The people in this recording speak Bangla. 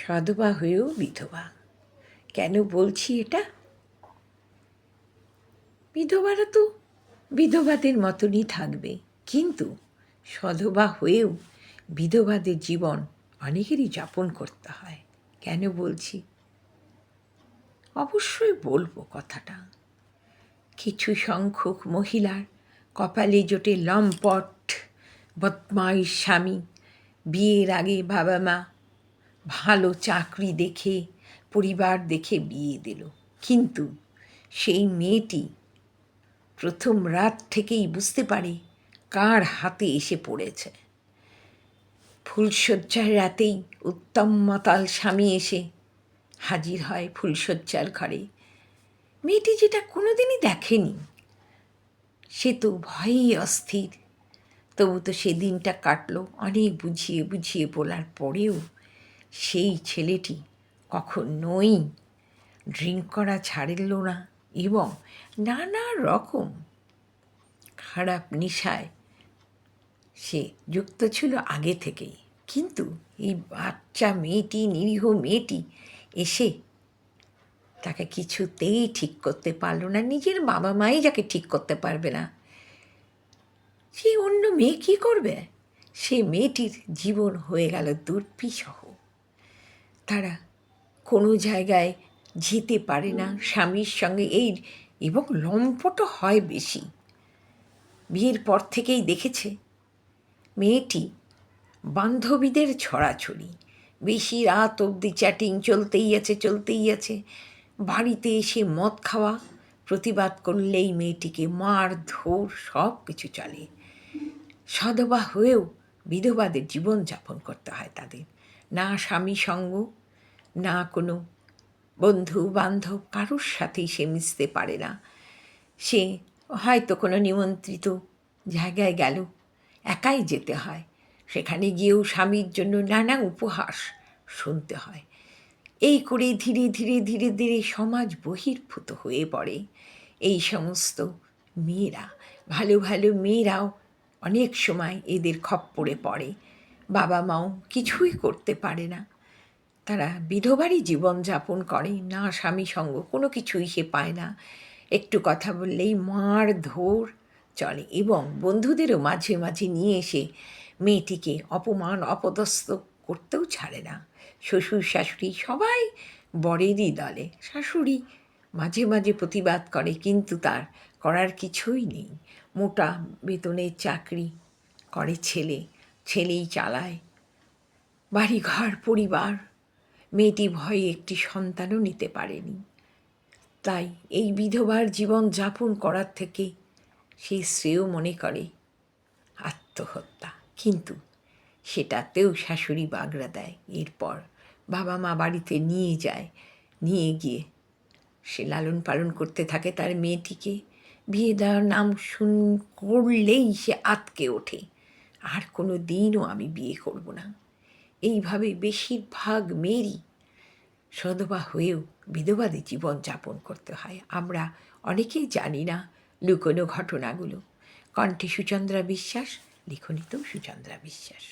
সধবা হয়েও বিধবা। কেন বলছি এটা? বিধবারা তো বিধবাদের মতনই থাকবে, কিন্তু সধবা হয়েও বিধবাদের জীবন অনেকেরই যাপন করতে হয়। কেন বলছি? অবশ্যই বলবো কথাটা। কিছু সংখ্যক মহিলার কপালে জোটে লম্পট বদমাইশ স্বামী। বিয়ের আগে বাবা মা ভালো চাকরি দেখে, পরিবার দেখে বিয়ে দিল, কিন্তু সেই মেয়েটি প্রথম রাত থেকেই বুঝতে পারে কার হাতে এসে পড়েছে। ফুলশয্যার রাতেই উত্তম মাতাল স্বামী এসে হাজির হয় ফুলশয্যার ঘরে। মেয়েটি যেটা কোনোদিনই দেখেনি, সে তো ভয়েই অস্থির। তবু তো সেদিনটা কাটলো অনেক বুঝিয়ে বুঝিয়ে বলার পরেও সেই ছেলেটি কখনোই ড্রিঙ্ক করা ছাড়ল না এবং নানা রকম খারাপ নেশায় সে যুক্ত ছিল আগে থেকেই। কিন্তু এই বাচ্চা মেয়েটি, নিরীহ মেয়েটি এসে তাকে কিছুতেই ঠিক করতে পারল না। নিজের বাবা মাই যাকে ঠিক করতে পারবে না, সে অন্য মেয়ে কী করবে? সে মেয়েটির জীবন হয়ে গেল দুর্বিষহ। তারা কোনো জায়গায় যেতে পারে না স্বামীর সঙ্গে, এবং লম্পটও হয় বেশি। বিয়ের পর থেকেই দেখেছে মেয়েটি বান্ধবীদের ছড়াছড়ি, বেশি রাত অবধি চ্যাটিং চলতেই আছে। বাড়িতে এসে মদ খাওয়া, প্রতিবাদ করলেই মেয়েটিকে মারধর সব কিছু চলে। সধবা হয়েও বিধবাদের জীবনযাপন করতে হয় তাদের। না স্বামী সঙ্গ, না কোনো বন্ধু বান্ধব, কারোর সাথেই সে মিশতে পারে না। সে হয়তো কোনো নিমন্ত্রিত জায়গায় গেল, একাই যেতে হয়। সেখানে গিয়েও স্বামীর জন্য নানা উপহাস শুনতে হয়। এই করে ধীরে ধীরে সমাজ বহির্ভূত হয়ে পড়ে এই সমস্ত মেয়েরা। ভালো ভালো মেয়েরাও অনেক সময় এদের খপ্পরে পড়ে। বাবা মাও কিছুই করতে পারে না, তারা বিধবারই জীবনযাপন করে। না স্বামী সঙ্গ, কোনো কিছুই সে পায় না। একটু কথা বললেই মারধর চলে, এবং বন্ধুদেরও মাঝে মাঝে নিয়ে এসে মেয়েটিকে অপমান অপদস্থ করতেও ছাড়ে না। শ্বশুর শাশুড়ি সবাই বরেরই দলে। শাশুড়ি মাঝে মাঝে প্রতিবাদ করে, কিন্তু তার করার কিছুই নেই। মোটা বেতনের চাকরি করে ছেলেই চালায় বাড়িঘর পরিবার। মেয়েটি ভয়ে একটি সন্তানও নিতে পারেনি। তাই এই বিধবার জীবন যাপন করার থেকে সে শ্রেয় মনে করে আত্মহত্যা। কিন্তু সেটাতেও শাশুড়ি বাগড়া দেয়। এরপর বাবা মা বাড়িতে নিয়ে গিয়ে সে লালন পালন করতে থাকে তার মেয়েটিকে। বিয়ে দেওয়ার নাম করলেই সে আঁতকে ওঠে, আর কোনো দিনও আমি বিয়ে করব না। এইভাবে বেশিরভাগ মেয়েরই সধবা হয়েও বিধবাদের জীবন যাপন করতে হয়। আমরা অনেকেই জানি না লুকোনো ঘটনাগুলো। কণ্ঠে সুচন্দ্রা বিশ্বাস, লিখনীতেও সুচন্দ্রা বিশ্বাস।